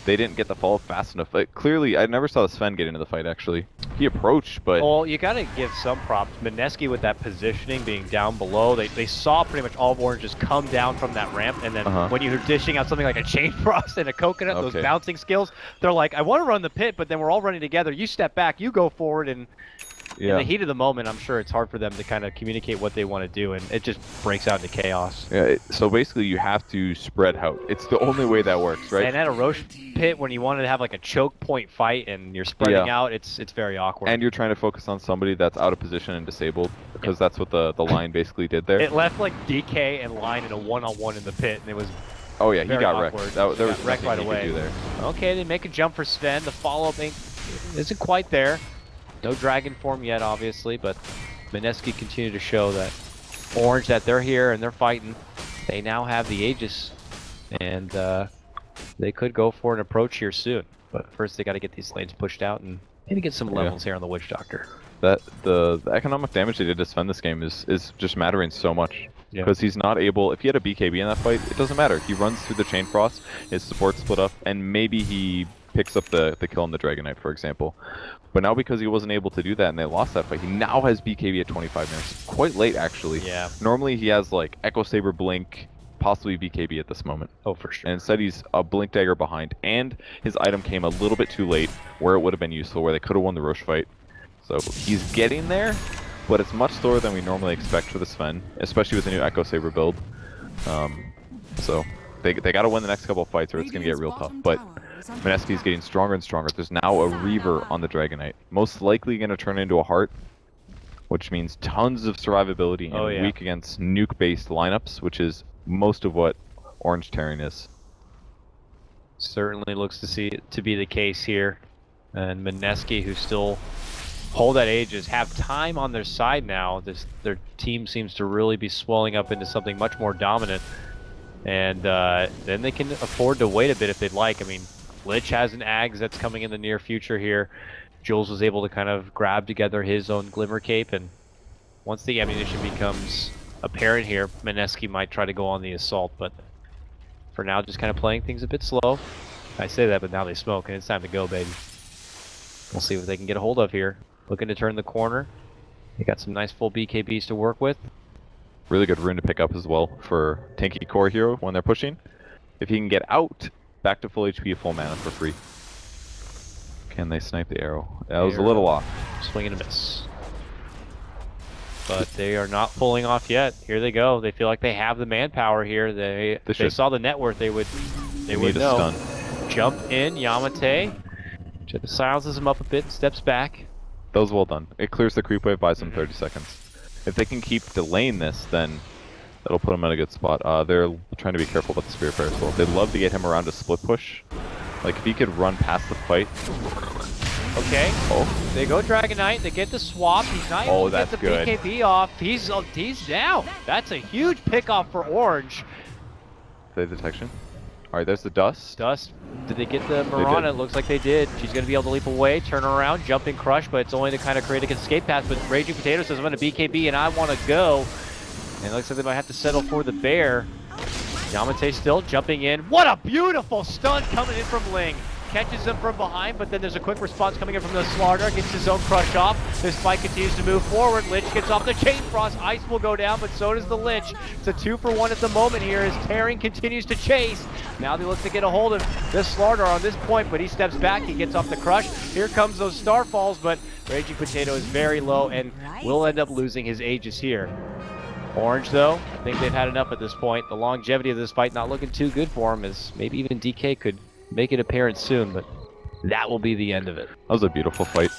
they didn't get the follow-up fast enough. Like, clearly, I never saw Sven get into the fight, actually. He approached, but... Well, you got to give some props. Mineski with that positioning, being down below, they saw pretty much all of Orange just come down from that ramp, and then when you're dishing out something like a Chain Frost and a Coconut, those bouncing skills, they're like, I want to run the pit, but then we're all running together. You step back, you go forward, and... In the heat of the moment, I'm sure it's hard for them to kind of communicate what they want to do, and it just breaks out into chaos. Yeah, so basically you have to spread out. It's the only way that works, right? And at a Roche pit, when you want to have like a choke point fight and you're spreading out, it's very awkward. And you're trying to focus on somebody that's out of position and disabled, because that's what the line basically did there. It left like DK and Line in a one-on-one in the pit, and it was he got wrecked. There was wrecked right away. Do there. Okay, they make a jump for Sven. The follow-up isn't quite there. No dragon form yet, obviously, but Mineski continue to show that Orange, that they're here and they're fighting. They now have the Aegis, and they could go for an approach here soon. But first, they got to get these lanes pushed out and maybe get some levels here on the Witch Doctor. The economic damage they did to Sven this game is just mattering so much. Because he's not able, if he had a BKB in that fight, it doesn't matter. He runs through the Chain Frost, his support split up, and maybe he picks up the kill on the Dragon Knight, for example. But now because he wasn't able to do that and they lost that fight, he now has BKB at 25 minutes. Quite late, actually. Yeah. Normally he has like Echo Saber, Blink, possibly BKB at this moment. Oh, for sure. And instead he's a Blink Dagger behind, and his item came a little bit too late where it would have been useful, where they could have won the Roche fight. So he's getting there, but it's much slower than we normally expect for the Sven, especially with the new Echo Saber build. So they got to win the next couple of fights or it's going to get real tough. But Mineski's getting stronger and stronger. There's now a Reaver on the Dragon Knight. Most likely going to turn into a Heart, which means tons of survivability and weak against nuke-based lineups, which is most of what Orange.Taring is. Certainly looks to be the case here. And Mineski, who still hold that Aegis, have time on their side now. Their team seems to really be swelling up into something much more dominant. And then they can afford to wait a bit if they'd like. I mean, Lich has an Ags that's coming in the near future here. Jules was able to kind of grab together his own Glimmer Cape, and once the ammunition becomes apparent here, Mineski might try to go on the assault, but for now just kind of playing things a bit slow. I say that, but now they smoke, and it's time to go, baby. We'll see what they can get a hold of here. Looking to turn the corner. They got some nice full BKBs to work with. Really good rune to pick up as well for tanky core hero when they're pushing. If he can get out, back to full HP, full mana for free. Can they snipe the arrow? That was a little off. Swing and a miss. But they are not pulling off yet. Here they go. They feel like they have the manpower here. They saw the net worth. They would know. Stun. Jump in, Yamate. Just silences him up a bit and steps back. That was well done. It clears the creep wave, buys them 30 seconds. If they can keep delaying this, then that'll put them in a good spot. They're trying to be careful about the Spirit Fire as well. They'd love to get him around a split push. Like, if he could run past the fight. Okay. Oh. They go Dragon Knight. They get the swap. He's not able to get the BKB off. He's down. That's a huge pickoff for Orange. The detection. Alright, there's the dust. Did they get the Mirana? It looks like they did. She's going to be able to leap away, turn around, jump in crush, but it's only to kind of create an escape path. But Raging Potato says, I'm going to BKB and I want to go. And it looks like they might have to settle for the bear. Yamate still jumping in. What a beautiful stun coming in from Ling. Catches them from behind, but then there's a quick response coming in from the Slaughter. Gets his own crush off. This fight continues to move forward. Lich gets off the Chain Frost. Ice will go down, but so does the Lich. It's a 2-for-1 at the moment here as Taring continues to chase. Now they look to get a hold of this Slaughter on this point, but he steps back. He gets off the crush. Here comes those Starfalls, but Raging Potato is very low and will end up losing his Aegis here. Orange, though, I think they've had enough at this point. The longevity of this fight not looking too good for him, as maybe even DK could make it apparent soon, but that will be the end of it. That was a beautiful fight.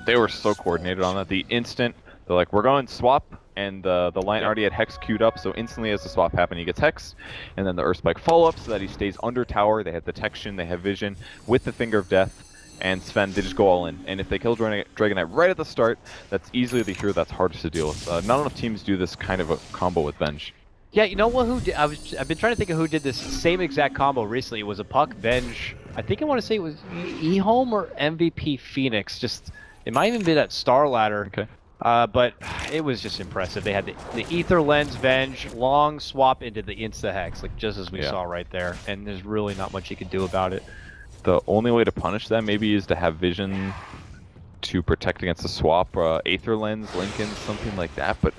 They were so coordinated on that. The instant, they're like, we're going swap, and the line already had Hex queued up, so instantly as the swap happened, he gets Hex, and then the Earth Spike follow-up so that he stays under tower. They have detection, they have vision, with the Finger of Death, and Sven, they just go all in. And if they kill Dragon Knight right at the start, that's easily the hero that's hardest to deal with. Not enough teams do this kind of a combo with Venge. Yeah, you know what? I've been trying to think of who did this same exact combo recently. It was a Puck, Venge. I think I want to say it was eHome or MVP Phoenix. It might even be that Star Ladder. Okay. But it was just impressive. They had the Ether Lens Venge, long swap into the Insta Hex, like just as we saw right there. And there's really not much you could do about it. The only way to punish that maybe is to have vision to protect against the swap, Aether Lens, Lincoln, something like that. But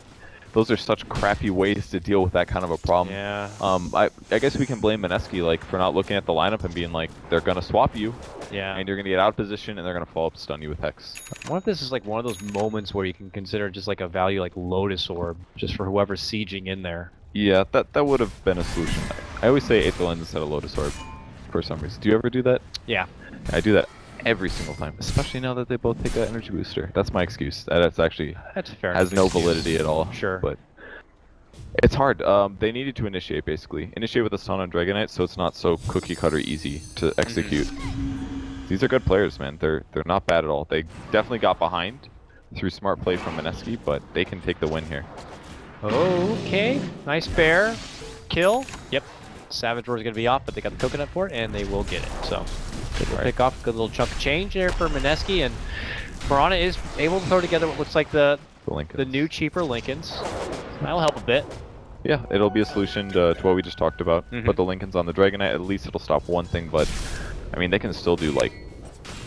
those are such crappy ways to deal with that kind of a problem. Yeah. I guess we can blame Mineski like for not looking at the lineup and being like, they're gonna swap you. Yeah. And you're gonna get out of position and they're gonna follow up stun you with Hex. I wonder if this is like one of those moments where you can consider just like a value like Lotus Orb, just for whoever's sieging in there. Yeah, that would have been a solution. I always say Aether Lens instead of Lotus Orb for some reason. Do you ever do that? Yeah. I do that every single time, especially now that they both take an energy booster. That's my excuse. That's actually fair. Has no validity at all. Sure. But it's hard. They needed to initiate basically. Initiate with a stun on Dragon Knight so it's not so cookie cutter easy to execute. These are good players, man. They're not bad at all. They definitely got behind through smart play from Mineski, but they can take the win here. Okay. Nice bear. Kill. Yep. Savage Roar is going to be off, but they got the coconut for it, and they will get it. So, good little pick off, good little chunk of change there for Mineski, and Piranha is able to throw together what looks like the new, cheaper Lincolns. That'll help a bit. Yeah, it'll be a solution to what we just talked about. Put the Lincolns on the Dragon Knight, at least it'll stop one thing, but, I mean, they can still do, like,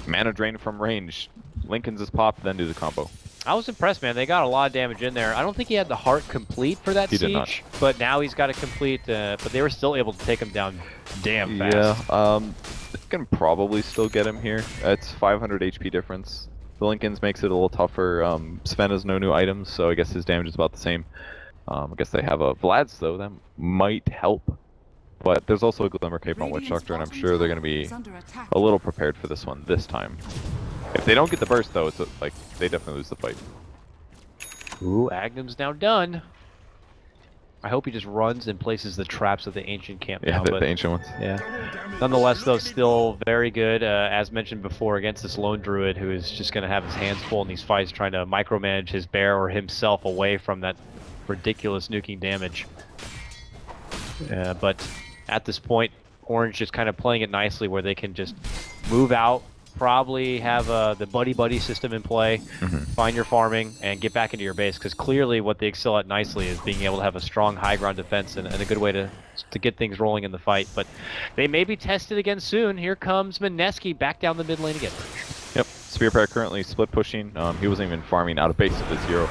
mana drain from range. Lincolns is popped, then do the combo. I was impressed, man. They got a lot of damage in there. I don't think he had the heart complete for that siege, but now he's got it complete. But they were still able to take him down damn fast. Yeah, they can probably still get him here. It's 500 HP difference. The Lincolns makes it a little tougher. Sven has no new items, so I guess his damage is about the same. I guess they have a Vlad's, though. That might help. But there's also a Glimmer Cape on Witch Doctor, and I'm sure they're going to be a little prepared for this one this time. If they don't get the burst, though, it's like they definitely lose the fight. Ooh, Agnum's now done. I hope he just runs and places the traps of the ancient camp now. Yeah, the ancient ones. Yeah. Nonetheless, though, still very good, as mentioned before, against this lone druid who is just going to have his hands full in these fights, trying to micromanage his bear or himself away from that ridiculous nuking damage. But at this point, Orange is kind of playing it nicely where they can just move out, probably have the buddy system in play, find your farming, and get back into your base, because clearly what they excel at nicely is being able to have a strong high ground defense and a good way to get things rolling in the fight. But they may be tested again soon. Here comes Mineski back down the mid lane again. Yep, Spear Pair currently split pushing. He wasn't even farming out of base with his hero.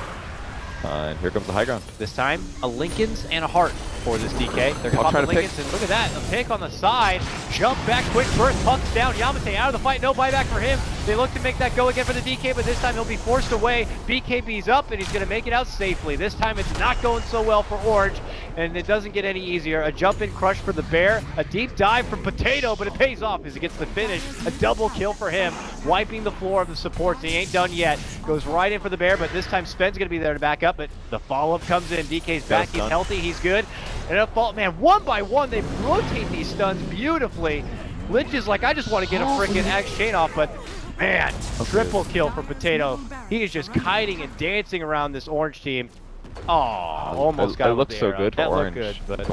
And here comes the high ground. This time, a Lincoln's and a Heart for this DK. They're going to pop the Lincolns, and look at that, a pick on the side. Jump back, quick burst, Puck's down. Yamate out of the fight, no buyback for him. They look to make that go again for the DK, but this time he'll be forced away. BKB's up, and he's going to make it out safely. This time it's not going so well for Orange. and it doesn't get any easier. A jump in crush for the bear, a deep dive from Potato, but it pays off as he gets the finish. A double kill for him, wiping the floor of the supports. He ain't done yet. Goes right in for the bear, but this time Spen's gonna be there to back up, but the follow-up comes in. DK's back, he's healthy, he's good. And a fault, man, one by one, they rotate these stuns beautifully. Lynch is like, I just want to get a freaking axe chain off, but man, triple kill for Potato. He is just kiting and dancing around this Orange team. Oh, almost got it looked so good for Orange, but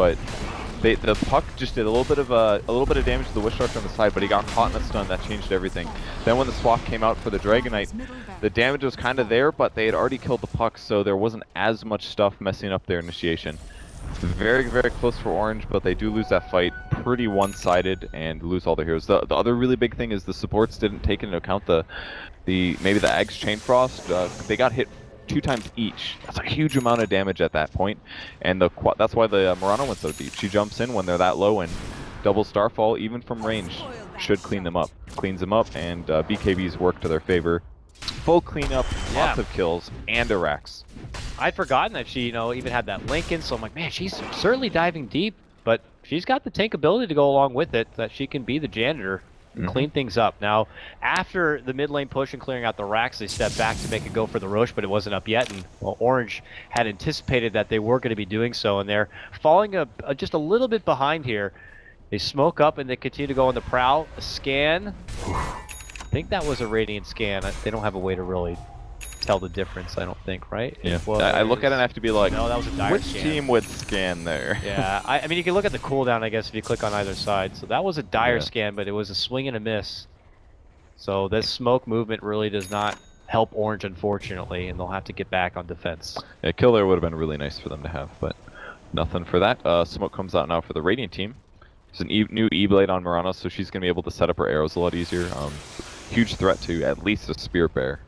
the puck just did a little bit of damage to the Wish Doctor on the side, but he got caught in a stun. That changed everything. Then when the swap came out for the Dragonite, the damage was kind of there, but they had already killed the puck, so there wasn't as much stuff messing up their initiation. Very, very close for Orange, but they do lose that fight pretty one-sided and lose all their heroes. The other really big thing is the supports didn't take into account maybe the Ags Chain Frost. They got hit 2 times each. That's a huge amount of damage at that point, and that's why the Murano went so deep. She jumps in when they're that low, and double Starfall, even from range, should clean them up. Cleans them up, and BKBs work to their favor. Full cleanup, lots of kills, and a Rax. I'd forgotten that she, even had that Lincoln, so I'm like, man, she's certainly diving deep, but she's got the tank ability to go along with it, that she can be the janitor and clean things up. Now, after the mid lane push and clearing out the Rax, they stepped back to make a go for the Roche, but it wasn't up yet, and well, Orange had anticipated that they were going to be doing so, and they're falling just a little bit behind here. They smoke up and they continue to go on the prowl. A scan. I think that was a Radiant scan. They don't have a way to really tell the difference, I don't think, right? Yeah. Well, I look at it and I have to be like, no, that was a dire which scan. team would scan there? Yeah, I mean, you can look at the cooldown, I guess, if you click on either side. So that was a dire scan, but it was a swing and a miss. So this smoke movement really does not help Orange, unfortunately, and they'll have to get back on defense. Yeah, kill there would have been really nice for them to have, but nothing for that. Smoke comes out now for the Radiant team. There's a new E-Blade on Murano, so she's going to be able to set up her arrows a lot easier. Huge threat to at least a Spear Bear.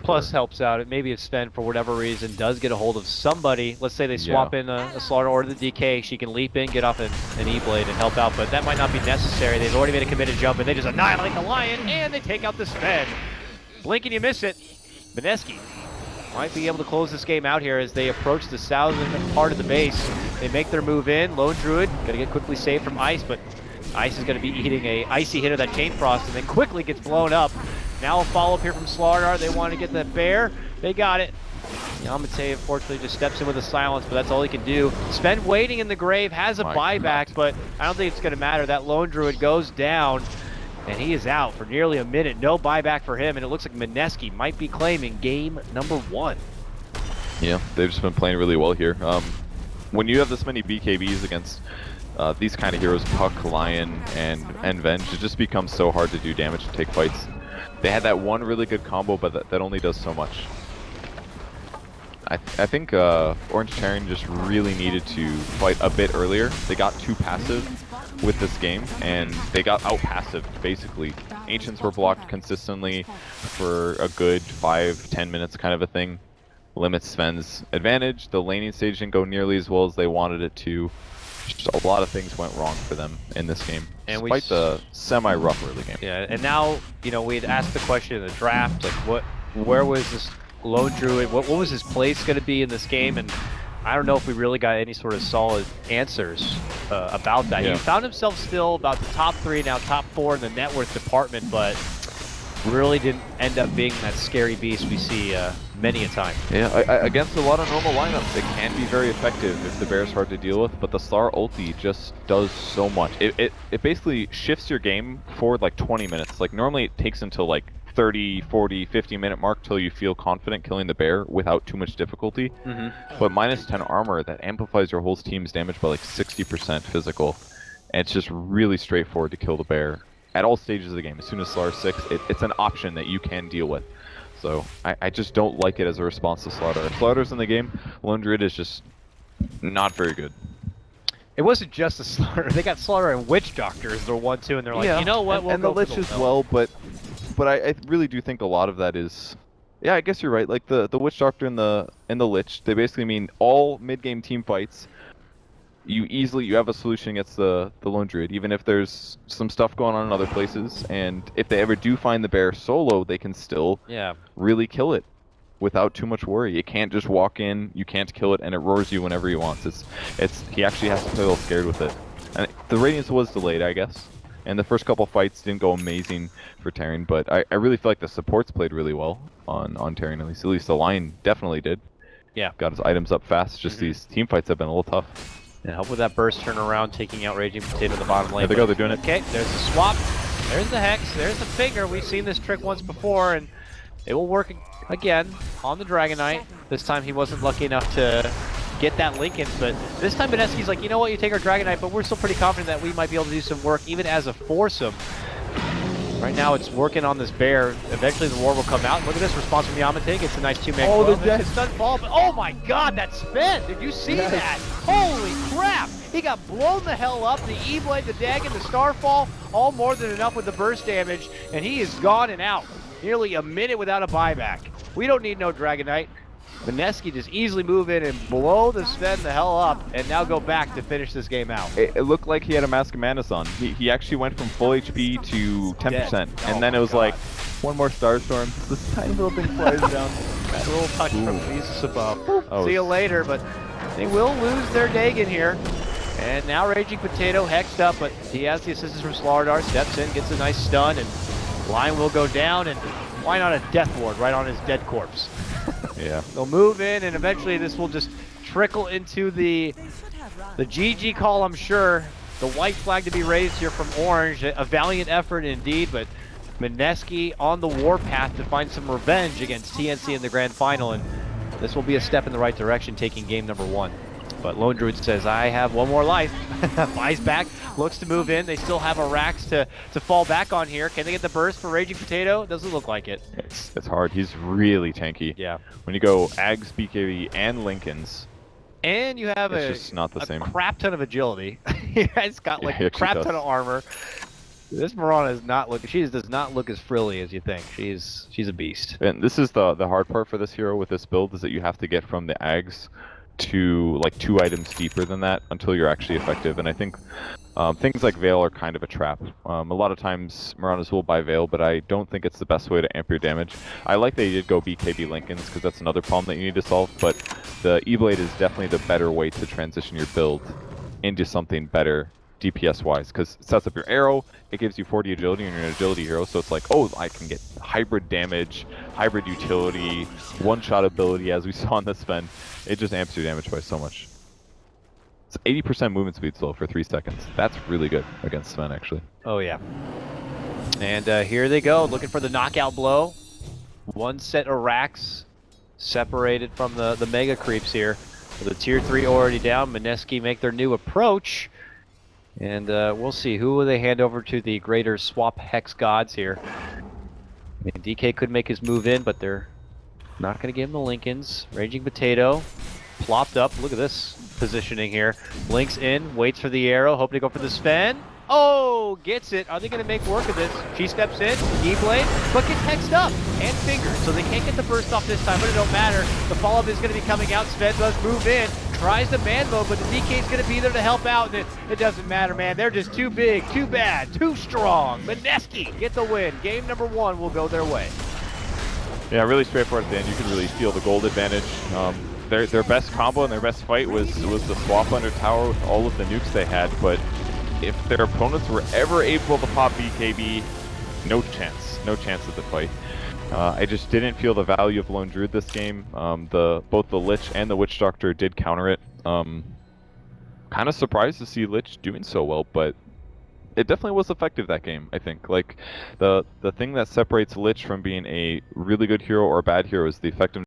Plus helps out. Maybe if Sven, for whatever reason, does get a hold of somebody, let's say they swap in a Slaughter or the DK, she can leap in, get off an E-Blade and help out, but that might not be necessary. They've already made a committed jump, and they just annihilate the Lion, and they take out the Sven. Blink and you miss it. Mineski might be able to close this game out here as they approach the southern part of the base. They make their move in. Lone Druid gonna get quickly saved from Ice, but Ice is gonna be eating a icy hit of that Chain Frost and then quickly gets blown up. Now a follow-up here from Slaughter. They want to get the bear. They got it. Yamate, unfortunately, just steps in with a silence, but that's all he can do. Sven waiting in the grave, has a buyback, but I don't think it's going to matter. That Lone Druid goes down, and he is out for nearly a minute. No buyback for him, and it looks like Mineski might be claiming game number 1. Yeah, they've just been playing really well here. When you have this many BKBs against these kind of heroes, Puck, Lion, and Venge, it just becomes so hard to do damage and take fights. They had that one really good combo, but that only does so much. I think Orange.Taring just really needed to fight a bit earlier. They got too passive with this game, and they got out-passive, basically. Ancients were blocked consistently for a good 5-10 minutes kind of a thing. Limits Sven's advantage. The laning stage didn't go nearly as well as they wanted it to. Just a lot of things went wrong for them in this game, and despite the semi-rough early game. Yeah, and now, we'd asked the question in the draft, like, where was this Lone Druid, what was his place going to be in this game, and I don't know if we really got any sort of solid answers about that. He found himself still about the top 3, now top 4 in the net worth department, but really didn't end up being that scary beast we see many a time. Yeah, against a lot of normal lineups, it can be very effective if the bear's hard to deal with, but the Slar ulti just does so much. It basically shifts your game forward like 20 minutes. Like normally it takes until like 30, 40, 50 minute mark till you feel confident killing the bear without too much difficulty. But minus 10 armor, that amplifies your whole team's damage by like 60% physical. And it's just really straightforward to kill the bear at all stages of the game. As soon as Slar 6, it's an option that you can deal with. So I just don't like it as a response to Slaughter. If Slaughter's in the game, Lone Druid is just not very good. It wasn't just a Slaughter. They got Slaughter and Witch Doctor as their 1-2, and they're like, you know what, we'll and go the Lich as well, but I really do think a lot of that is... Yeah, I guess you're right. Like the Witch Doctor and the Lich, they basically mean all mid-game team fights. You have a solution against the Lone Druid, even if there's some stuff going on in other places, and if they ever do find the bear solo, they can still really kill it. without too much worry. It can't just walk in, you can't kill it, and it roars you whenever he wants. He actually has to play a little scared with it. And the Radiance was delayed, I guess. And the first couple fights didn't go amazing for Taring, but I really feel like the supports played really well on Taring, at least the line definitely did. Yeah. Got his items up fast, just these team fights have been a little tough. And help with that burst turnaround, taking out Raging Potato in the bottom lane. There they go, they're doing it. Okay, there's the swap, there's the Hex, there's the Finger. We've seen this trick once before, and it will work again on the Dragonite. This time he wasn't lucky enough to get that Lincoln, but this time Mineski's like, you know what, you take our Dragonite, but we're still pretty confident that we might be able to do some work, even as a foursome. Right now it's working on this bear. Eventually the war will come out. Look at this response from Yamate. Gets a nice 2-man Oh, the stun fall, but oh my god, that spin! Did you see that? Holy crap! He got blown the hell up. The E-Blade, the Dagon, the Starfall, all more than enough with the burst damage, and he is gone and out. Nearly a minute without a buyback. We don't need no Dragonite. Mineski just easily move in and blow the Sven the hell up, and now go back to finish this game out. It looked like he had a Mask of Madness on. He actually went from full HP to 10%, and then it was like, one more Starstorm. This tiny little thing flies down. That little touch from Jesus above. See you later, but they will lose their Dagon here. And now Raging Potato hexed up, but he has the assistance from Slardar, steps in, gets a nice stun, and line will go down, and why not a Death Ward right on his dead corpse? Yeah. They'll move in, and eventually this will just trickle into the GG call, I'm sure. The white flag to be raised here from Orange. A valiant effort indeed, but Mineski on the warpath to find some revenge against TNC in the grand final, and this will be a step in the right direction, taking game number 1. But Lone Druid says, I have one more life. Buys back, looks to move in. They still have a Rax to fall back on here. Can they get the burst for Raging Potato? Doesn't look like it. It's hard. He's really tanky. Yeah. When you go Ags, BKB, and Lincolns, and you have it's just not the same. Crap ton of agility. He's got like a crap ton of armor. This Mirana is not looking. She does not look as frilly as you think. She's a beast. And this is the hard part for this hero with this build, is that you have to get from the Ags to like 2 items deeper than that until you're actually effective. And I think things like Veil are kind of a trap. A lot of times Miranas will buy Veil, but I don't think it's the best way to amp your damage. I like that you did go BKB Lincolns, because that's another problem that you need to solve, but the E-Blade is definitely the better way to transition your build into something better DPS wise, because it sets up your arrow, it gives you 40 agility and you're an agility hero, so it's like, oh, I can get hybrid damage, hybrid utility, one-shot ability, as we saw in this Sven. It just amps your damage by so much. It's 80% movement speed slow for 3 seconds. That's really good against Sven, actually. Oh yeah. And here they go, looking for the knockout blow. One set of racks separated from the mega creeps here. With the tier 3 already down, Mineski make their new approach. And we'll see, who will they hand over to the greater swap hex gods here. I mean, DK could make his move in, but they're not going to give him the Lincolns. Raging Potato plopped up. Look at this positioning here. Blinks in, waits for the arrow, hoping to go for the Sven. Oh, gets it. Are they going to make work of this? She steps in, E-Blade, but gets hexed up and fingered. So they can't get the burst off this time, but it don't matter. The follow-up is going to be coming out. Sven does move in, tries the man mode, but the DK is going to be there to help out, and it doesn't matter, man. They're just too big, too bad, too strong. Mineski get the win. Game number 1 will go their way. Yeah, really straightforward at the end. You can really feel the gold advantage. Their best combo and their best fight was the swap under tower with all of the nukes they had, but if their opponents were ever able to pop BKB, no chance at the fight. I just didn't feel the value of Lone Druid this game. Both the Lich and the Witch Doctor did counter it. Kind of surprised to see Lich doing so well, but it definitely was effective that game, I think. Like, the thing that separates Lich from being a really good hero or a bad hero is the effectiveness